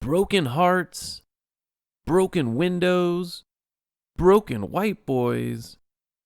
broken hearts, broken windows, broken white boys,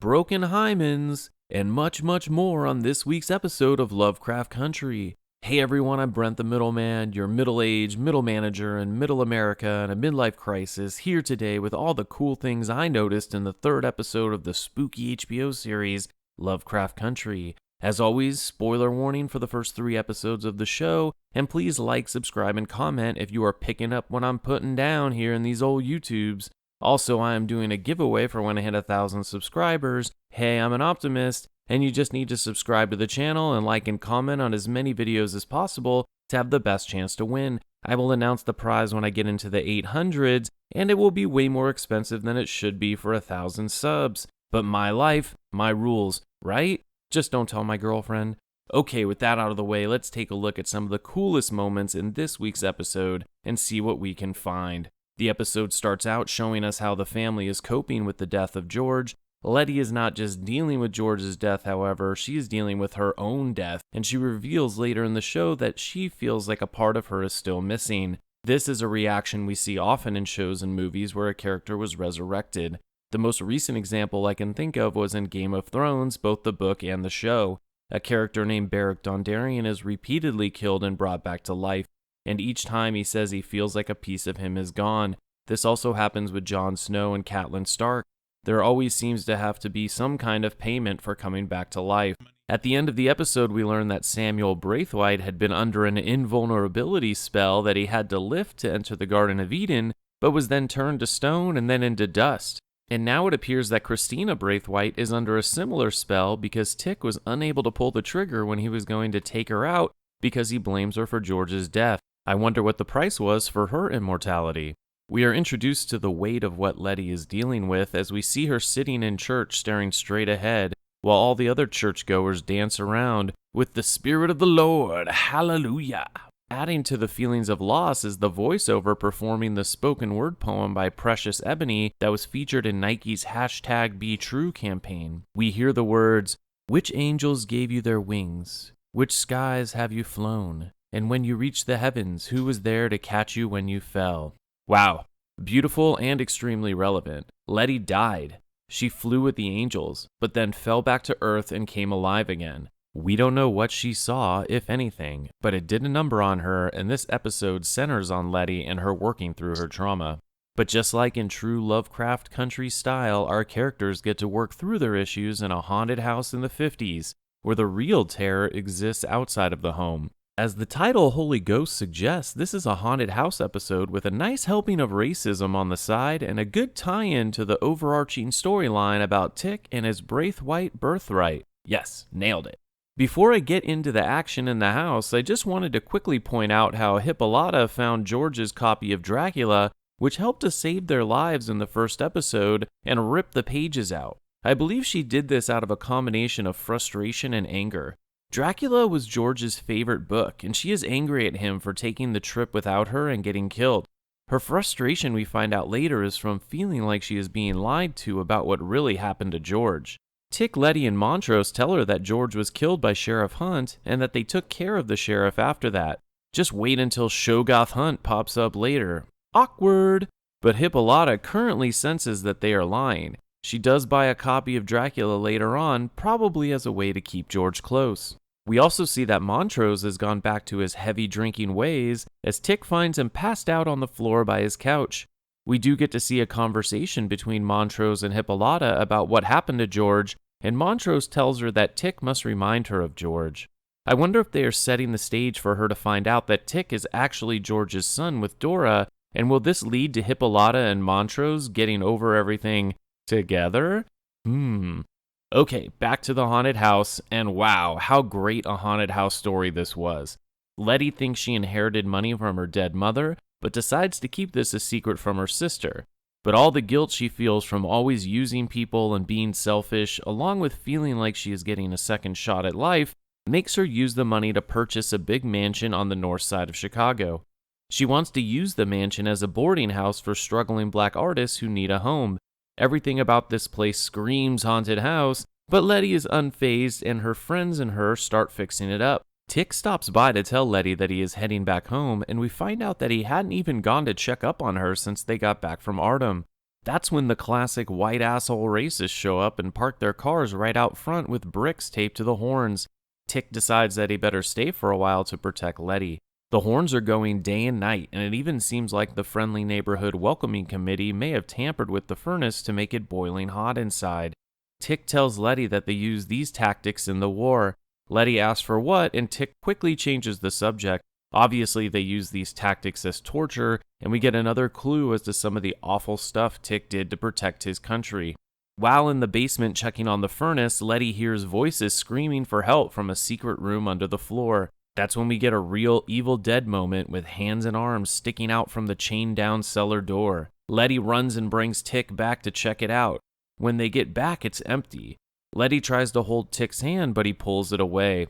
broken hymens, and much, much more on this week's episode of Lovecraft Country. Hey everyone, I'm Brent the Middleman, your middle-aged middle manager in Middle America in a midlife crisis, here today with all the cool things I noticed in the third episode of the spooky HBO series, Lovecraft Country. As always, spoiler warning for the first 3 episodes of the show, and please like, subscribe, and comment if you are picking up what I'm putting down here in these old YouTubes. Also, I am doing a giveaway for when I hit 1,000 subscribers. Hey, I'm an optimist, and you just need to subscribe to the channel and like and comment on as many videos as possible to have the best chance to win. I will announce the prize when I get into the 800s, and it will be way more expensive than it should be for 1,000 subs. But my life, my rules, right? Just don't tell my girlfriend. Okay, with that out of the way, let's take a look at some of the coolest moments in this week's episode and see what we can find. The episode starts out showing us how the family is coping with the death of George. Letty is not just dealing with George's death, however, she is dealing with her own death, and she reveals later in the show that she feels like a part of her is still missing. This is a reaction we see often in shows and movies where a character was resurrected. The most recent example I can think of was in Game of Thrones, both the book and the show. A character named Beric Dondarrion is repeatedly killed and brought back to life, and each time he says he feels like a piece of him is gone. This also happens with Jon Snow and Catelyn Stark. There always seems to have to be some kind of payment for coming back to life. At the end of the episode, we learn that Samuel Braithwaite had been under an invulnerability spell that he had to lift to enter the Garden of Eden, but was then turned to stone and then into dust. And now it appears that Christina Braithwaite is under a similar spell because Tick was unable to pull the trigger when he was going to take her out because he blames her for George's death. I wonder what the price was for her immortality. We are introduced to the weight of what Letty is dealing with as we see her sitting in church staring straight ahead while all the other churchgoers dance around with the Spirit of the Lord, hallelujah. Adding to the feelings of loss is the voiceover performing the spoken word poem by Precious Ebony that was featured in Nike's #BeTrue campaign. We hear the words, "Which angels gave you their wings? Which skies have you flown? And when you reached the heavens, who was there to catch you when you fell?" Wow, beautiful and extremely relevant. Letty died. She flew with the angels, but then fell back to Earth and came alive again. We don't know what she saw, if anything, but it did a number on her, and this episode centers on Letty and her working through her trauma. But just like in true Lovecraft Country style, our characters get to work through their issues in a haunted house in the 50s, where the real terror exists outside of the home. As the title Holy Ghost suggests, this is a haunted house episode with a nice helping of racism on the side and a good tie-in to the overarching storyline about Tick and his Braithwaite birthright. Yes, nailed it. Before I get into the action in the house, I just wanted to quickly point out how Hippolyta found George's copy of Dracula, which helped to save their lives in the first episode, and rip the pages out. I believe she did this out of a combination of frustration and anger. Dracula was George's favorite book, and she is angry at him for taking the trip without her and getting killed. Her frustration, we find out later, is from feeling like she is being lied to about what really happened to George. Tick, Letty, and Montrose tell her that George was killed by Sheriff Hunt and that they took care of the sheriff after that. Just wait until Shoggoth Hunt pops up later. Awkward! But Hippolyta currently senses that they are lying. She does buy a copy of Dracula later on, probably as a way to keep George close. We also see that Montrose has gone back to his heavy drinking ways as Tick finds him passed out on the floor by his couch. We do get to see a conversation between Montrose and Hippolyta about what happened to George, and Montrose tells her that Tick must remind her of George. I wonder if they are setting the stage for her to find out that Tick is actually George's son with Dora, and will this lead to Hippolyta and Montrose getting over everything together? Okay, back to the haunted house, and wow, how great a haunted house story this was. Letty thinks she inherited money from her dead mother, but decides to keep this a secret from her sister. But all the guilt she feels from always using people and being selfish, along with feeling like she is getting a second shot at life, makes her use the money to purchase a big mansion on the north side of Chicago. She wants to use the mansion as a boarding house for struggling black artists who need a home. Everything about this place screams haunted house, but Letty is unfazed and her friends and her start fixing it up. Tick stops by to tell Letty that he is heading back home, and we find out that he hadn't even gone to check up on her since they got back from Artem. That's when the classic white asshole racists show up and park their cars right out front with bricks taped to the horns. Tick decides that he better stay for a while to protect Letty. The horns are going day and night, and it even seems like the friendly neighborhood welcoming committee may have tampered with the furnace to make it boiling hot inside. Tick tells Letty that they use these tactics in the war. Letty asks for what, and Tick quickly changes the subject. Obviously, they use these tactics as torture, and we get another clue as to some of the awful stuff Tick did to protect his country. While in the basement checking on the furnace, Letty hears voices screaming for help from a secret room under the floor. That's when we get a real Evil Dead moment with hands and arms sticking out from the chained-down cellar door. Letty runs and brings Tick back to check it out. When they get back, it's empty. Letty tries to hold Tick's hand, but he pulls it away.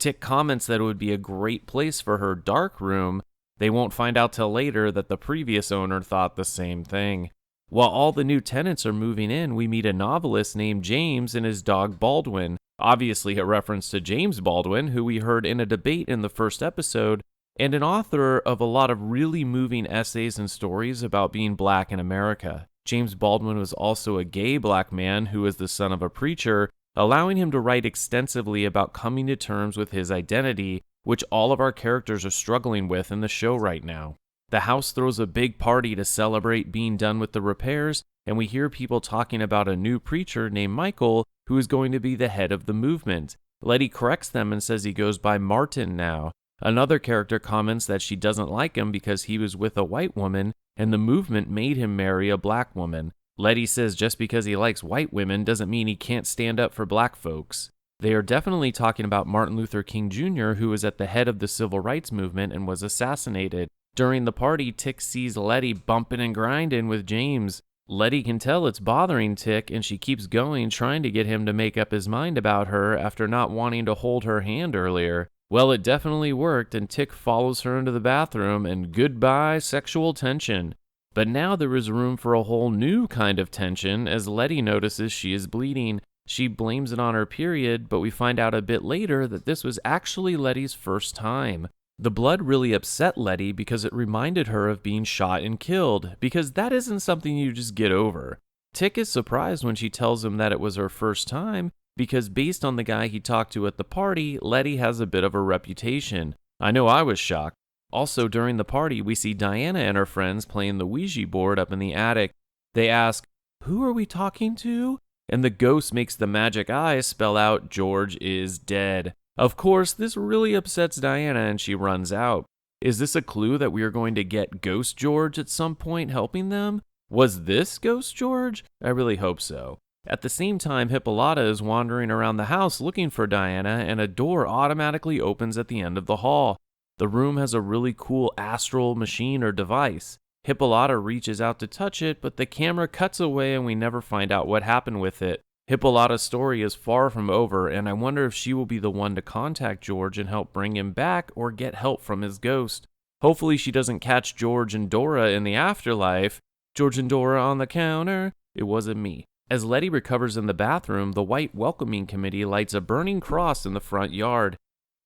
Tick comments that it would be a great place for her dark room. They won't find out till later that the previous owner thought the same thing. While all the new tenants are moving in, we meet a novelist named James and his dog Baldwin, obviously a reference to James Baldwin, who we heard in a debate in the first episode, and an author of a lot of really moving essays and stories about being black in America. James Baldwin was also a gay black man who was the son of a preacher, allowing him to write extensively about coming to terms with his identity, which all of our characters are struggling with in the show right now. The house throws a big party to celebrate being done with the repairs, and we hear people talking about a new preacher named Michael who is going to be the head of the movement. Letty corrects them and says he goes by Martin now. Another character comments that she doesn't like him because he was with a white woman and the movement made him marry a black woman. Letty says just because he likes white women doesn't mean he can't stand up for black folks. They are definitely talking about Martin Luther King Jr., who was at the head of the civil rights movement and was assassinated. During the party, Tick sees Letty bumping and grinding with James. Letty can tell it's bothering Tick, and she keeps going, trying to get him to make up his mind about her after not wanting to hold her hand earlier. Well, it definitely worked, and Tick follows her into the bathroom, and goodbye sexual tension. But now there is room for a whole new kind of tension as Letty notices she is bleeding. She blames it on her period, but we find out a bit later that this was actually Letty's first time. The blood really upset Letty because it reminded her of being shot and killed, because that isn't something you just get over. Tick is surprised when she tells him that it was her first time, because based on the guy he talked to at the party, Letty has a bit of a reputation. I know I was shocked. Also, during the party, we see Diana and her friends playing the Ouija board up in the attic. They ask, "Who are we talking to?" And the ghost makes the magic eye spell out, "George is dead." Of course, this really upsets Diana and she runs out. Is this a clue that we are going to get Ghost George at some point helping them? Was this Ghost George? I really hope so. At the same time, Hippolyta is wandering around the house looking for Diana, and a door automatically opens at the end of the hall. The room has a really cool astral machine or device. Hippolyta reaches out to touch it, but the camera cuts away and we never find out what happened with it. Hippolyta's story is far from over, and I wonder if she will be the one to contact George and help bring him back or get help from his ghost. Hopefully she doesn't catch George and Dora in the afterlife. George and Dora on the counter. It wasn't me. As Letty recovers in the bathroom, the white welcoming committee lights a burning cross in the front yard.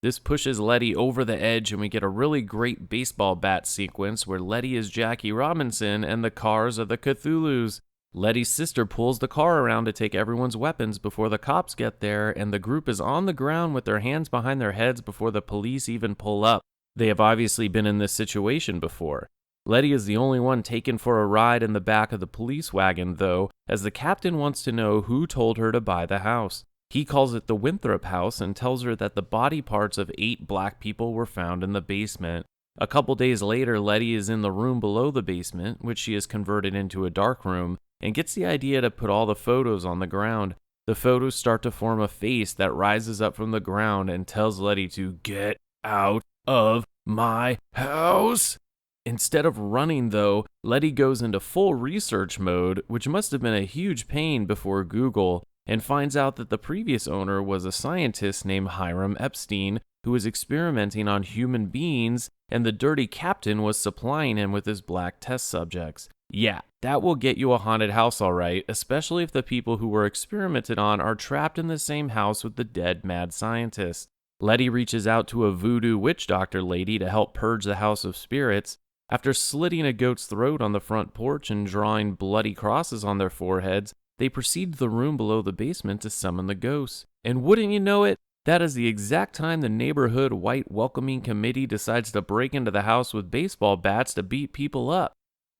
This pushes Letty over the edge, and we get a really great baseball bat sequence where Letty is Jackie Robinson and the cars are the Cthulhus. Letty's sister pulls the car around to take everyone's weapons before the cops get there, and the group is on the ground with their hands behind their heads before the police even pull up. They have obviously been in this situation before. Letty is the only one taken for a ride in the back of the police wagon, though, as the captain wants to know who told her to buy the house. He calls it the Winthrop House and tells her that the body parts of 8 black people were found in the basement. A couple days later, Letty is in the room below the basement, which she has converted into a dark room, and gets the idea to put all the photos on the ground. The photos start to form a face that rises up from the ground and tells Letty to get out of my house. Instead of running, though, Letty goes into full research mode, which must have been a huge pain before Google, and finds out that the previous owner was a scientist named Hiram Epstein, who was experimenting on human beings, and the dirty captain was supplying him with his black test subjects. Yeah, that will get you a haunted house all right, especially if the people who were experimented on are trapped in the same house with the dead mad scientist. Letty reaches out to a voodoo witch doctor lady to help purge the house of spirits. After slitting a goat's throat on the front porch and drawing bloody crosses on their foreheads, they proceed to the room below the basement to summon the ghosts. And wouldn't you know it, that is the exact time the neighborhood white welcoming committee decides to break into the house with baseball bats to beat people up.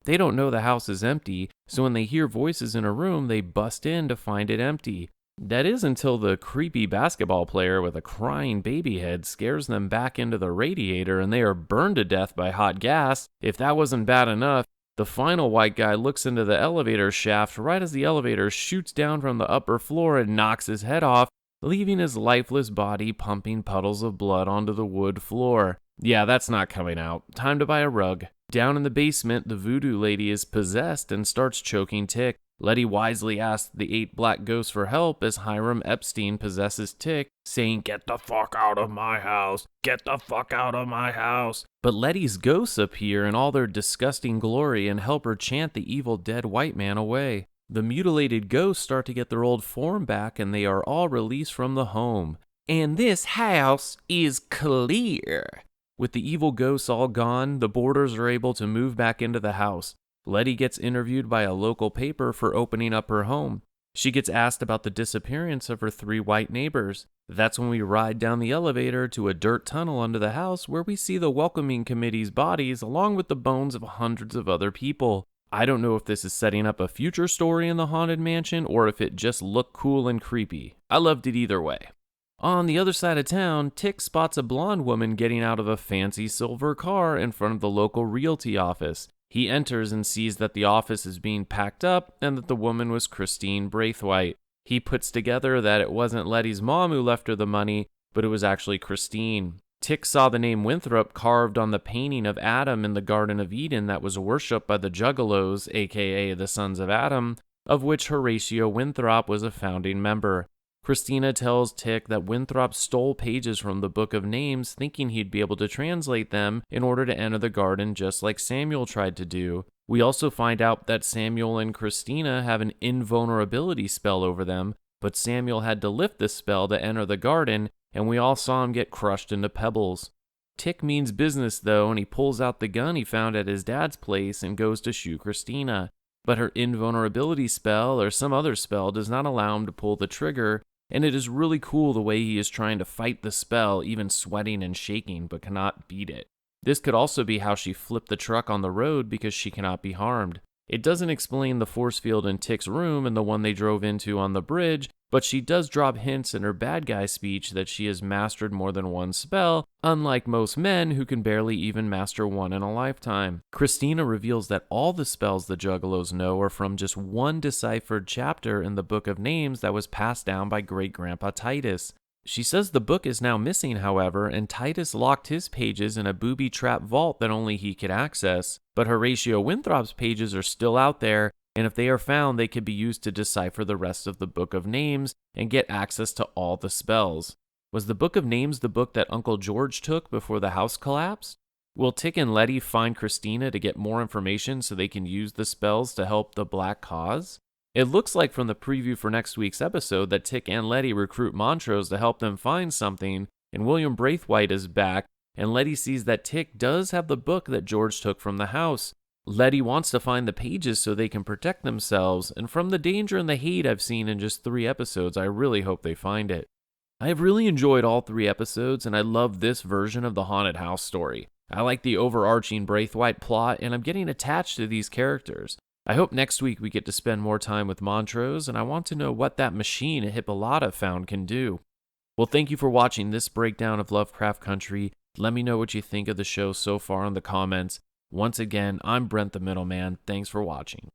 They don't know the house is empty, so when they hear voices in a room, they bust in to find it empty. That is until the creepy basketball player with a crying baby head scares them back into the radiator and they are burned to death by hot gas. If that wasn't bad enough, the final white guy looks into the elevator shaft right as the elevator shoots down from the upper floor and knocks his head off, leaving his lifeless body pumping puddles of blood onto the wood floor. Yeah, that's not coming out. Time to buy a rug. Down in the basement, the voodoo lady is possessed and starts choking Tick. Letty wisely asks the 8 black ghosts for help as Hiram Epstein possesses Tick, saying, "Get the fuck out of my house! Get the fuck out of my house!" But Letty's ghosts appear in all their disgusting glory and help her chant the evil dead white man away. The mutilated ghosts start to get their old form back and they are all released from the home. And this house is clear. With the evil ghosts all gone, the boarders are able to move back into the house. Letty gets interviewed by a local paper for opening up her home. She gets asked about the disappearance of her 3 white neighbors. That's when we ride down the elevator to a dirt tunnel under the house where we see the welcoming committee's bodies along with the bones of hundreds of other people. I don't know if this is setting up a future story in the Haunted Mansion or if it just looked cool and creepy. I loved it either way. On the other side of town, Tick spots a blonde woman getting out of a fancy silver car in front of the local realty office. He enters and sees that the office is being packed up and that the woman was Christine Braithwaite. He puts together that it wasn't Letty's mom who left her the money, but it was actually Christine. Tick saw the name Winthrop carved on the painting of Adam in the Garden of Eden that was worshipped by the Juggalos, aka the Sons of Adam, of which Horatio Winthrop was a founding member. Christina tells Tick that Winthrop stole pages from the Book of Names thinking he'd be able to translate them in order to enter the garden just like Samuel tried to do. We also find out that Samuel and Christina have an invulnerability spell over them, but Samuel had to lift this spell to enter the garden, and we all saw him get crushed into pebbles. Tick means business though, and he pulls out the gun he found at his dad's place and goes to shoot Christina. But her invulnerability spell or some other spell does not allow him to pull the trigger, and it is really cool the way he is trying to fight the spell, even sweating and shaking, but cannot beat it. This could also be how she flipped the truck on the road because she cannot be harmed. It doesn't explain the force field in Tick's room and the one they drove into on the bridge, but she does drop hints in her bad guy speech that she has mastered more than one spell, unlike most men who can barely even master one in a lifetime. Christina reveals that all the spells the Juggalos know are from just one deciphered chapter in the Book of Names that was passed down by great-grandpa Titus. She says the book is now missing, however, and Titus locked his pages in a booby-trap vault that only he could access, but Horatio Winthrop's pages are still out there, and if they are found, they could be used to decipher the rest of the Book of Names and get access to all the spells. Was the Book of Names the book that Uncle George took before the house collapsed? Will Tick and Letty find Christina to get more information so they can use the spells to help the Black Cause? It looks like from the preview for next week's episode that Tick and Letty recruit Montrose to help them find something, and William Braithwaite is back, and Letty sees that Tick does have the book that George took from the house. Letty wants to find the pages so they can protect themselves, and from the danger and the hate I've seen in just 3 episodes, I really hope they find it. I have really enjoyed all 3 episodes, and I love this version of the haunted house story. I like the overarching Braithwaite plot, and I'm getting attached to these characters. I hope next week we get to spend more time with Montrose, and I want to know what that machine Hippolyta found can do. Well, thank you for watching this breakdown of Lovecraft Country. Let me know what you think of the show so far in the comments. Once again, I'm Brent the Middleman. Thanks for watching.